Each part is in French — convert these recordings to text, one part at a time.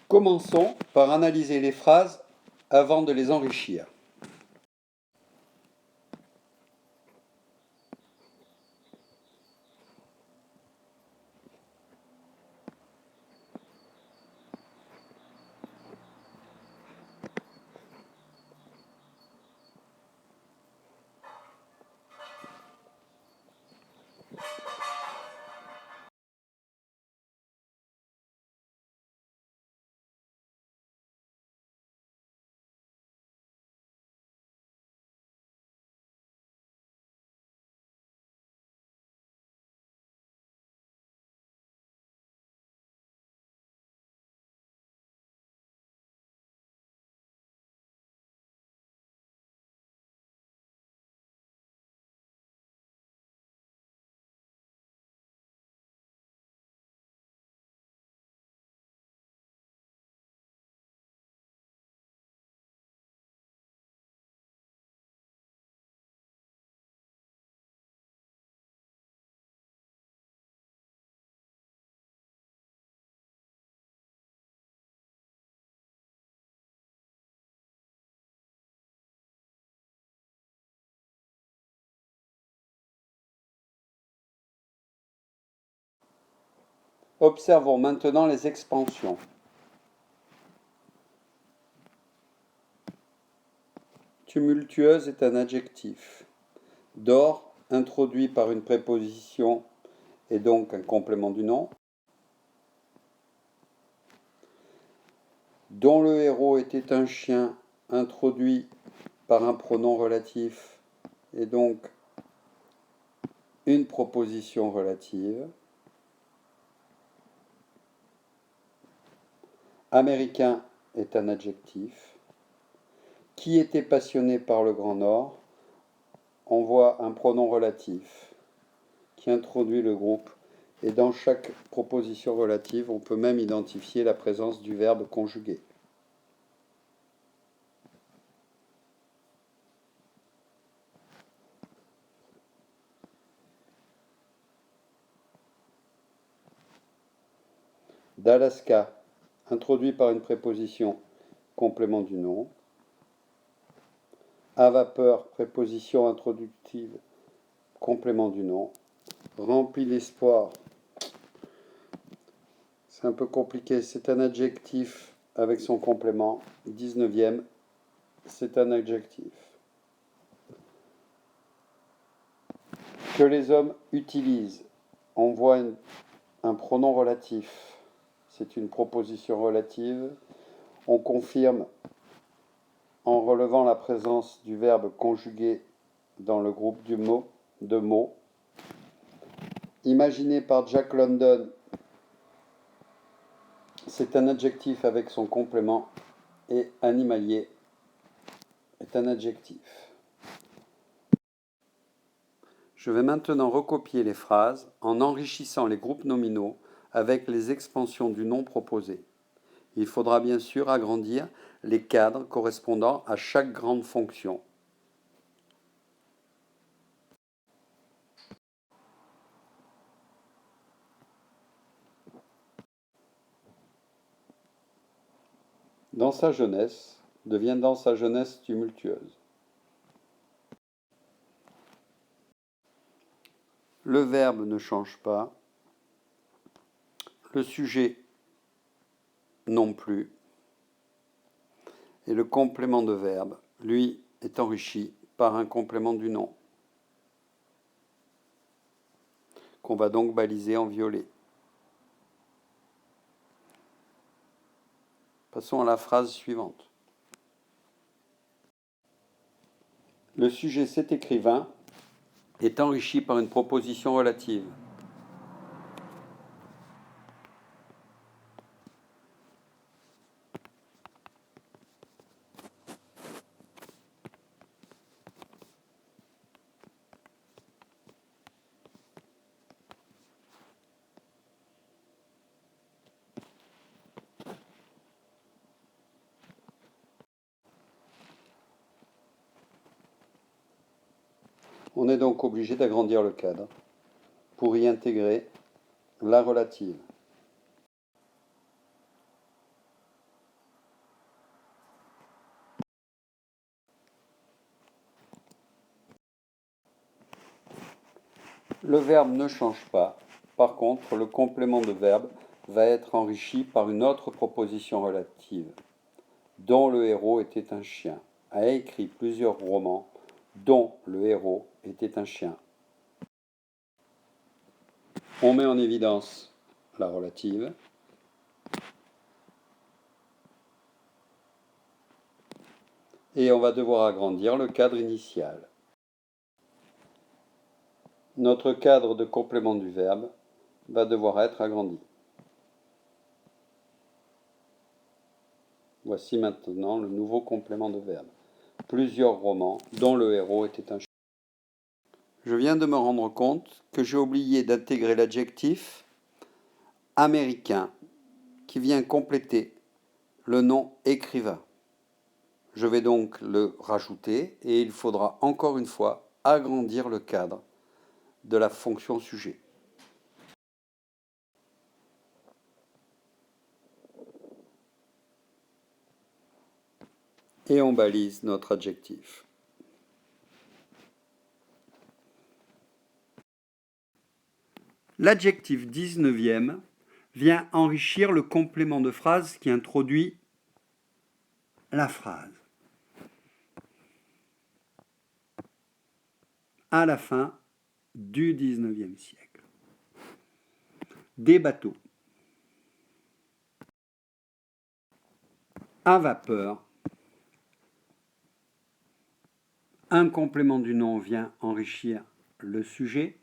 Commençons par analyser les phrases avant de les enrichir. Observons maintenant les expansions. Tumultueuse est un adjectif. D'or, introduit par une préposition, est donc un complément du nom. Dont le héros était un chien, introduit par un pronom relatif, est donc une proposition relative. Américain est un adjectif. Qui était passionné par le Grand Nord, on voit un pronom relatif qui introduit le groupe, et dans chaque proposition relative, on peut même identifier la présence du verbe conjugué. D'Alaska, introduit par une préposition, complément du nom. À vapeur, préposition introductive, complément du nom. Rempli d'espoir, c'est un peu compliqué, c'est un adjectif avec son complément. 19e, c'est un adjectif. Que les hommes utilisent, on voit un pronom relatif, c'est une proposition relative. On confirme en relevant la présence du verbe conjugué dans le groupe de mots. Imaginé par Jack London, c'est un adjectif avec son complément, et animalier est un adjectif. Je vais maintenant recopier les phrases en enrichissant les groupes nominaux avec les expansions du nom proposé. Il faudra bien sûr agrandir les cadres correspondant à chaque grande fonction. Dans sa jeunesse devient dans sa jeunesse tumultueuse. Le verbe ne change pas. Le sujet non plus. Et le complément de verbe, lui, est enrichi par un complément du nom, qu'on va donc baliser en violet. Passons à la phrase suivante. Le sujet cet écrivain est enrichi par une proposition relative. On est donc obligé d'agrandir le cadre pour y intégrer la relative. Le verbe ne change pas. Par contre, le complément de verbe va être enrichi par une autre proposition relative, dont le héros était un chien, a écrit plusieurs romans dont le héros était un chien. On met en évidence la relative. Et on va devoir agrandir le cadre initial. Notre cadre de complément du verbe va devoir être agrandi. Voici maintenant le nouveau complément de verbe. Plusieurs romans dont le héros était un chien. Je viens de me rendre compte que j'ai oublié d'intégrer l'adjectif américain qui vient compléter le nom écrivain. Je vais donc le rajouter et il faudra encore une fois agrandir le cadre de la fonction sujet. Et on balise notre adjectif. L'adjectif 19e vient enrichir le complément de phrase qui introduit la phrase. À la fin du 19e siècle. Des bateaux. À vapeur. Un complément du nom vient enrichir le sujet.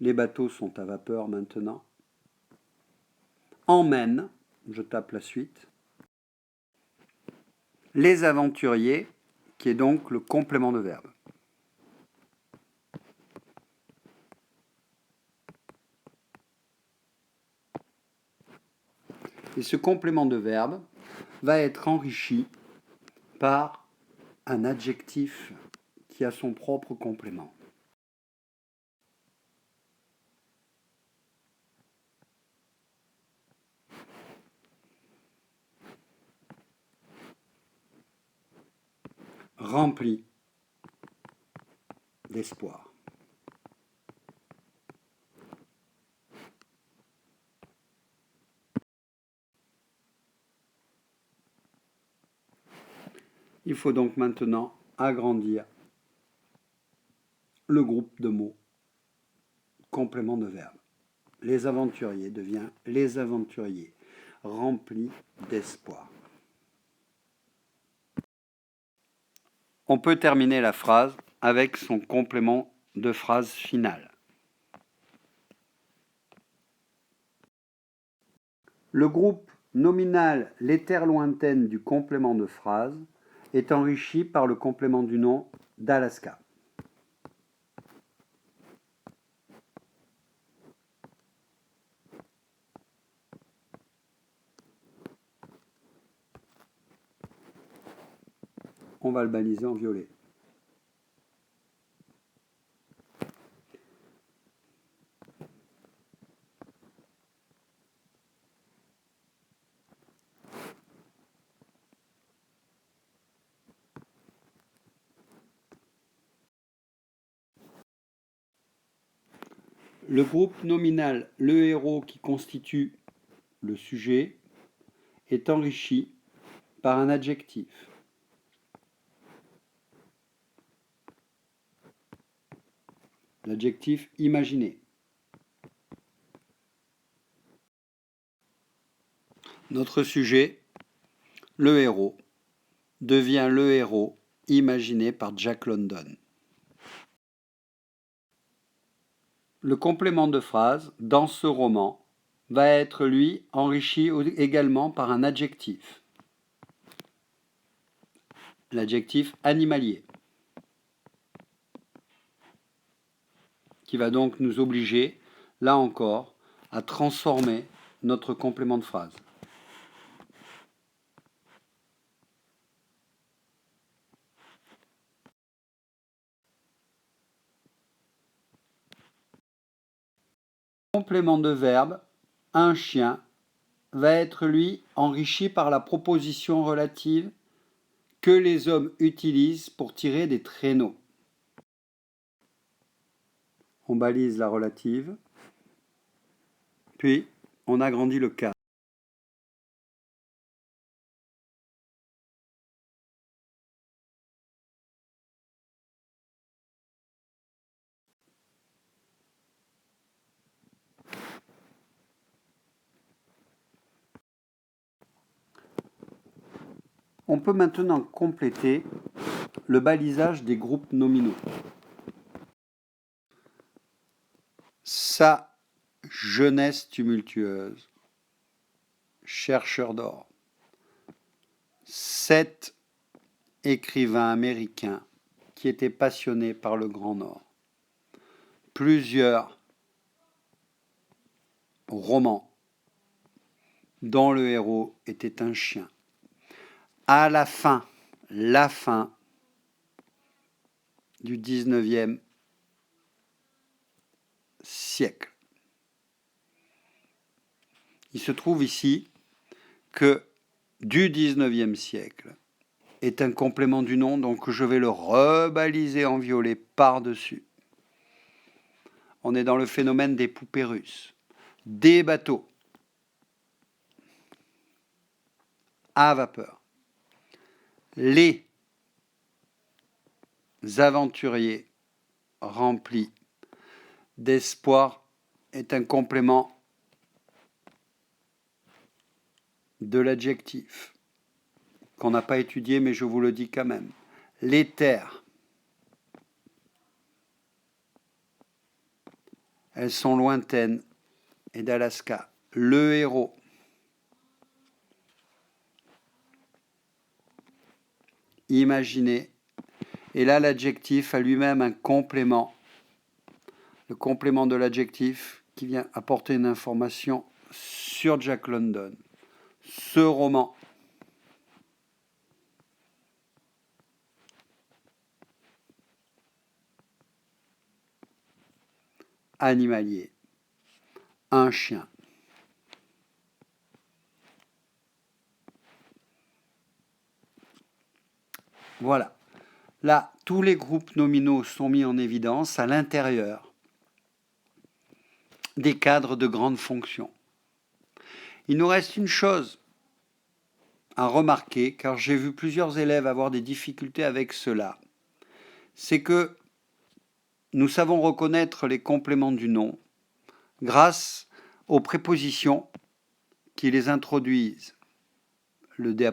Les bateaux sont à vapeur maintenant. Emmène, je tape la suite. Les aventuriers, qui est donc le complément de verbe. Et ce complément de verbe va être enrichi par un adjectif qui a son propre complément. Rempli d'espoir. Il faut donc maintenant agrandir le groupe de mots complément de verbe. Les aventuriers devient les aventuriers, remplis d'espoir. On peut terminer la phrase avec son complément de phrase finale. Le groupe nominal les terres lointaines du complément de phrase est enrichi par le complément du nom d'Alaska. On va le baliser en violet. Le groupe nominal, le héros qui constitue le sujet, est enrichi par un adjectif. L'adjectif imaginé. Notre sujet, le héros, devient le héros imaginé par Jack London. Le complément de phrase, dans ce roman, va être, lui, enrichi également par un adjectif. L'adjectif animalier, qui va donc nous obliger, là encore, à transformer notre complément de phrase. Le complément de verbe, un chien, va être, lui, enrichi par la proposition relative que les hommes utilisent pour tirer des traîneaux. On balise la relative, puis on agrandit le cadre. On peut maintenant compléter le balisage des groupes nominaux. Sa jeunesse tumultueuse, chercheur d'or. Cet écrivain américain qui était passionné par le Grand Nord. Plusieurs romans dont le héros était un chien. À la fin du 19e siècle. Il se trouve ici que du 19e siècle est un complément du nom, donc je vais le rebaliser en violet par-dessus. On est dans le phénomène des poupées russes. Des bateaux à vapeur. Les aventuriers remplis d'espoir est un complément de l'adjectif qu'on n'a pas étudié, mais je vous le dis quand même. Les terres, elles sont lointaines et d'Alaska. Le héros, imaginez. Et là, l'adjectif a lui-même un complément. Le complément de l'adjectif qui vient apporter une information sur Jack London. Ce roman animalier, un chien. Voilà. Là, tous les groupes nominaux sont mis en évidence à l'intérieur des cadres de grande fonction. Il nous reste une chose à remarquer, car j'ai vu plusieurs élèves avoir des difficultés avec cela. C'est que nous savons reconnaître les compléments du nom grâce aux prépositions qui les introduisent. Le D',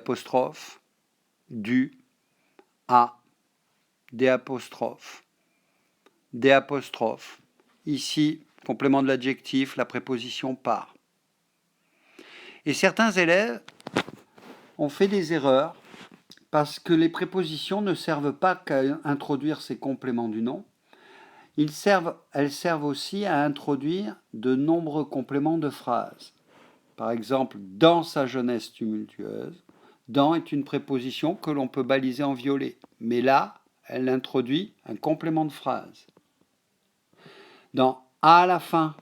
du, à, D', D'. Ici, complément de l'adjectif, la préposition par. Et certains élèves ont fait des erreurs parce que les prépositions ne servent pas qu'à introduire ces compléments du nom. Elles servent aussi à introduire de nombreux compléments de phrases. Par exemple, dans sa jeunesse tumultueuse, dans est une préposition que l'on peut baliser en violet. Mais là, elle introduit un complément de phrase. Dans à la fin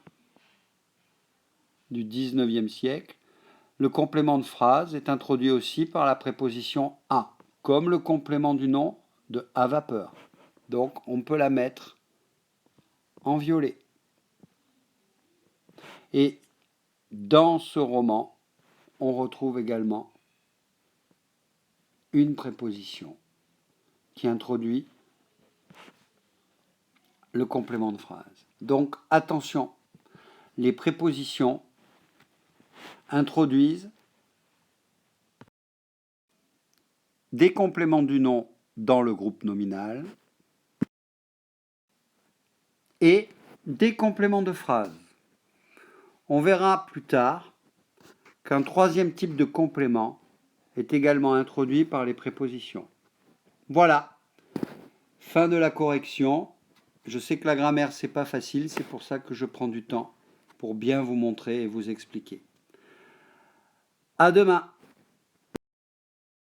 du 19e siècle, le complément de phrase est introduit aussi par la préposition à, comme le complément du nom de à vapeur. Donc, on peut la mettre en violet. Et dans ce roman, on retrouve également une préposition qui introduit le complément de phrase. Donc, attention, les prépositions introduisent des compléments du nom dans le groupe nominal et des compléments de phrase. On verra plus tard qu'un troisième type de complément est également introduit par les prépositions. Voilà, fin de la correction. Je sais que la grammaire, c'est pas facile, c'est pour ça que je prends du temps pour bien vous montrer et vous expliquer. À demain.